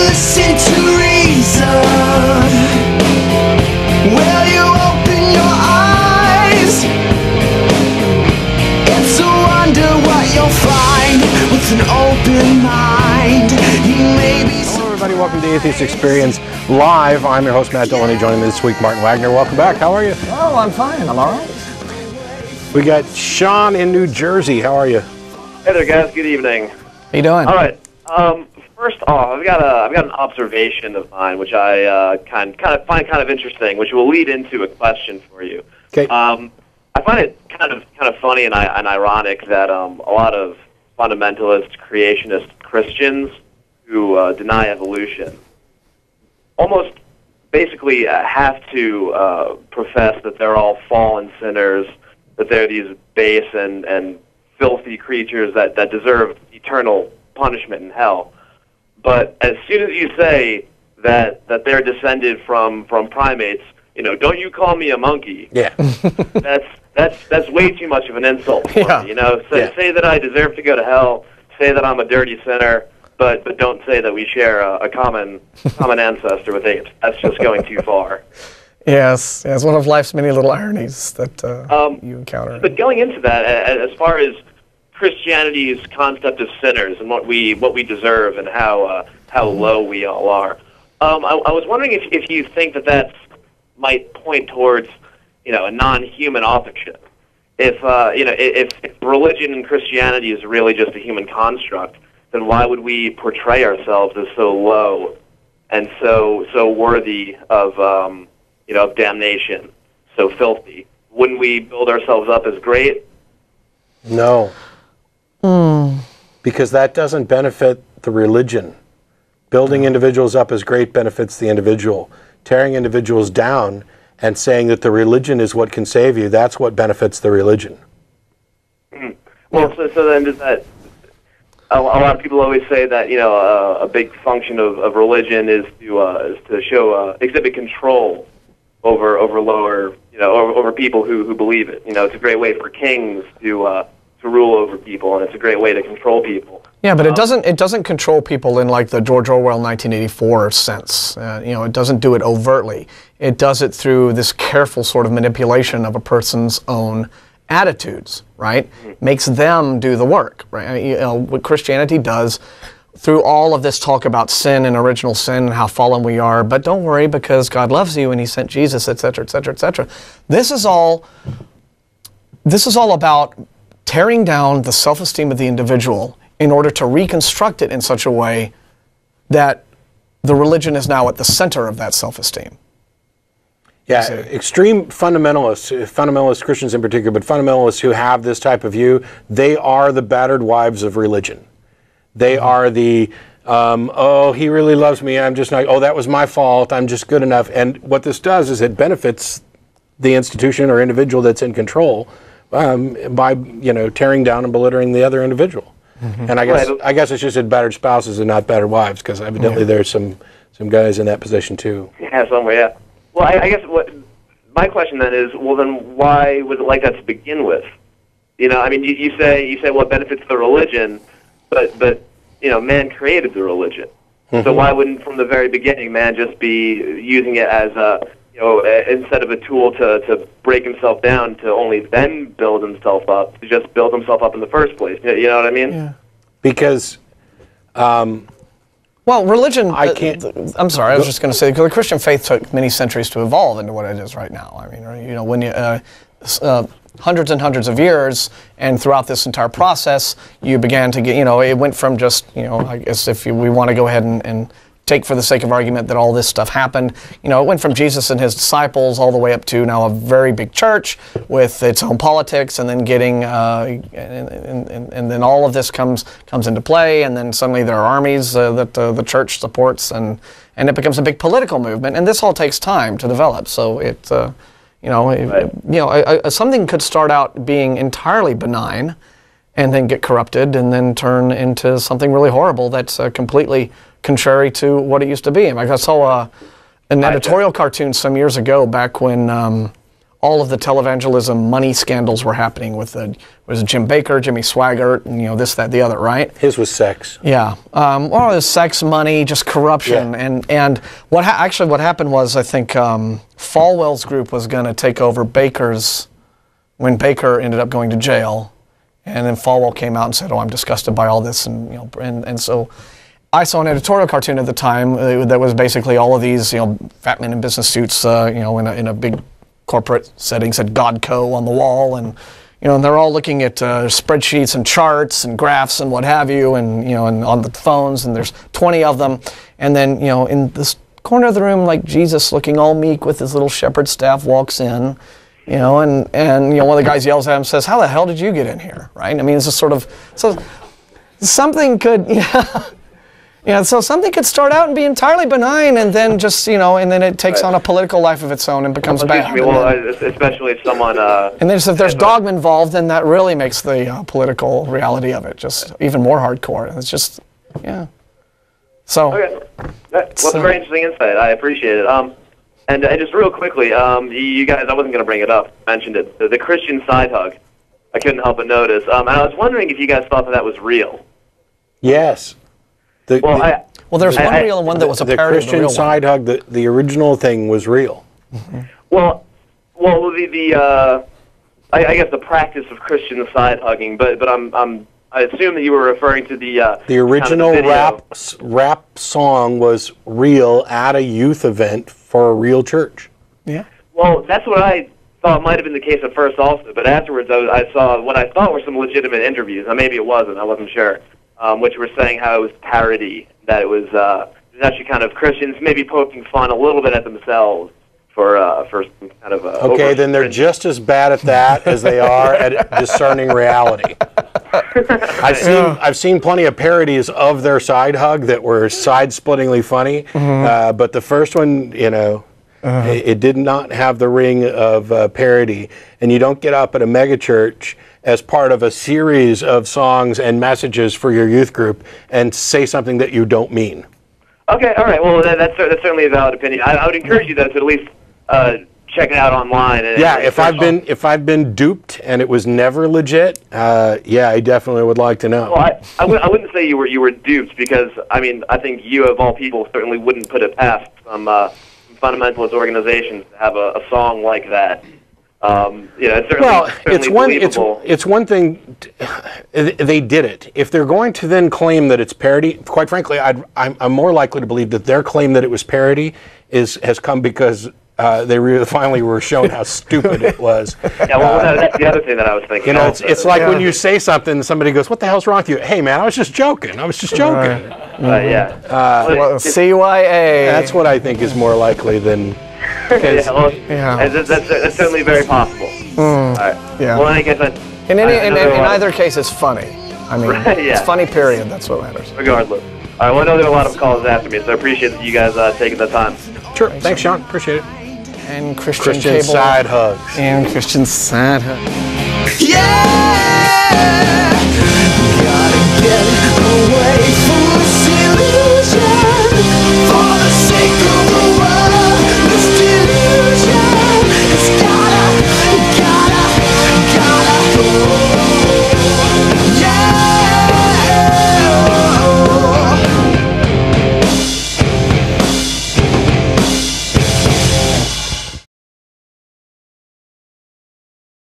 listen to reason? Will you open your eyes? It's a wonder what you'll find with an open mind. You may be. Hello everybody, welcome to Atheist Experience Live. I'm your host Matt Delaney, joining me this week Martin Wagner. Welcome back, how are you? Oh, I'm fine, I'm all right. We got Sean in New Jersey, how are you? Hey there, guys. Good evening. How you doing? All right. First off, I've got an observation of mine, which I find kind of interesting, which will lead into a question for you. Okay. I find it kind of funny and ironic that a lot of fundamentalist, creationist Christians who deny evolution almost basically have to profess that they're all fallen sinners, that they're these base and filthy creatures that deserve eternal punishment in hell. But as soon as you say that they're descended from primates, don't you call me a monkey? Yeah. That's way too much of an insult for me. Say that I deserve to go to hell. Say that I'm a dirty sinner, but don't say that we share a common ancestor with apes. That's just going too far. Yes, it's one of life's many little ironies that you encounter. But going into that, as far as Christianity's concept of sinners and what we deserve and how low we all are, I was wondering if you think that might point towards a non-human authorship. If religion and Christianity is really just a human construct, then why would we portray ourselves as so low and so worthy of damnation, so filthy? Wouldn't we build ourselves up as great? No. Because that doesn't benefit the religion. Building individuals up as great benefits the individual. Tearing individuals down and saying that the religion is what can save you, that's what benefits the religion. Well, so then does that... A lot of people always say that a big function of religion is to show exhibit control over lower over people who believe it. It's a great way for kings to rule over people, and it's a great way to control people. Yeah, but it doesn't control people in like the George Orwell 1984 sense. It doesn't do it overtly. It does it through this careful sort of manipulation of a person's own attitudes, right? Makes them do the work, right? What Christianity does through all of this talk about sin and original sin and how fallen we are, but don't worry because God loves you and He sent Jesus, etc., etc., etc. This is all about tearing down the self-esteem of the individual in order to reconstruct it in such a way that the religion is now at the center of that self-esteem. Yeah, extreme fundamentalist Christians in particular, but fundamentalists who have this type of view, they are the battered wives of religion. They are the, oh, he really loves me, I'm just not, oh, that was my fault, I'm just good enough. And what this does is it benefits the institution or individual that's in control by tearing down and belittling the other individual. And I guess it's just that battered spouses and not battered wives, because evidently there's some guys in that position too. Yeah, somewhere, yeah. Well, I guess my question then is, well, then why was it like that to begin with? I mean, you say well, it benefits the religion, but man created the religion. So why wouldn't from the very beginning man just be using it as instead of a tool to break himself down, to only then build himself up, to just build himself up in the first place? You know what I mean? Yeah. Because, well, religion... I can't... I'm sorry, I was just going to say, because the Christian faith took many centuries to evolve into what it is right now. I mean, when you... hundreds and hundreds of years, and throughout this entire process, you began to get, it went from just, I guess if we want to go ahead and take for the sake of argument that all this stuff happened, it went from Jesus and his disciples all the way up to now a very big church with its own politics, and then getting, and then all of this comes into play, and then suddenly there are armies that the church supports, and it becomes a big political movement, and this all takes time to develop, so it... something could start out being entirely benign and then get corrupted and then turn into something really horrible that's completely contrary to what it used to be. In fact, I saw an editorial cartoon some years ago, back when all of the televangelism money scandals were happening with was Jim Baker, Jimmy Swaggart, and this, that, the other, right? His was sex. Yeah. Well, it was sex, money, just corruption, and what happened was, I think Falwell's group was going to take over Baker's when Baker ended up going to jail, and then Falwell came out and said, "Oh, I'm disgusted by all this," and and so I saw an editorial cartoon at the time that was basically all of these fat men in business suits, in a big corporate setting, said "Godco" on the wall, and and they're all looking at spreadsheets and charts and graphs and what have you, and and on the phones, and there's 20 of them, and then in this corner of the room, like Jesus, looking all meek with his little shepherd staff, walks in, and one of the guys yells at him, says, "How the hell did you get in here?" Right? I mean, it's just sort of something could. Yeah, so something could start out and be entirely benign, and then just and then it takes on a political life of its own and becomes bad. Especially if someone. And then if there's dogma involved, then that really makes the political reality of it just even more hardcore. It's just, So. Okay, well, it's a very interesting insight. I appreciate it. And just real quickly, you guys, I wasn't going to bring it up, mentioned it, the Christian side hug. I couldn't help but notice. And I was wondering if you guys thought that was real. Yes. There's one real and one that was a parody of the Christian real side hug. The original thing was real. Mm-hmm. Well, I guess the practice of Christian side hugging, but I assume that you were referring to the original kind of rap song was real at a youth event for a real church. Yeah. Well, that's what I thought might have been the case at first also, but afterwards I saw what I thought were some legitimate interviews. Now maybe it wasn't. I wasn't sure. Which were saying how it was parody, that it was actually kind of Christians maybe poking fun a little bit at themselves for some kind of. Okay, then they're just as bad at that as they are at discerning reality. I've seen plenty of parodies of their side hug that were side-splittingly funny, but the first one, it did not have the ring of parody, and you don't get up at a megachurch as part of a series of songs and messages for your youth group and say something that you don't mean. Okay, all right. Well, that's certainly a valid opinion. I would encourage you though to at least check it out online. If I've been duped and it was never legit, I definitely would like to know. Well, I wouldn't say you were duped, because I think you of all people certainly wouldn't put it past some fundamentalist organizations to have a song like that. It's one thing. They did it. If they're going to then claim that it's parody, quite frankly, I'm more likely to believe that their claim that it was parody has come because they finally were shown how stupid it was. Yeah, well, that's the other thing that I was thinking. It's like when you say something, somebody goes, "What the hell's wrong with you?" Hey, man, I was just joking. CYA. That's what I think is more likely than. That's certainly very possible. All right. Yeah. Well, I guess in either case, it's funny. It's funny. Period. That's what matters. Regardless. All right. Well, I know there are a lot of calls after me, so I appreciate you guys taking the time. Sure. Thanks, Sean. Appreciate it. And Christian side hugs. And Christian side hugs. Yeah!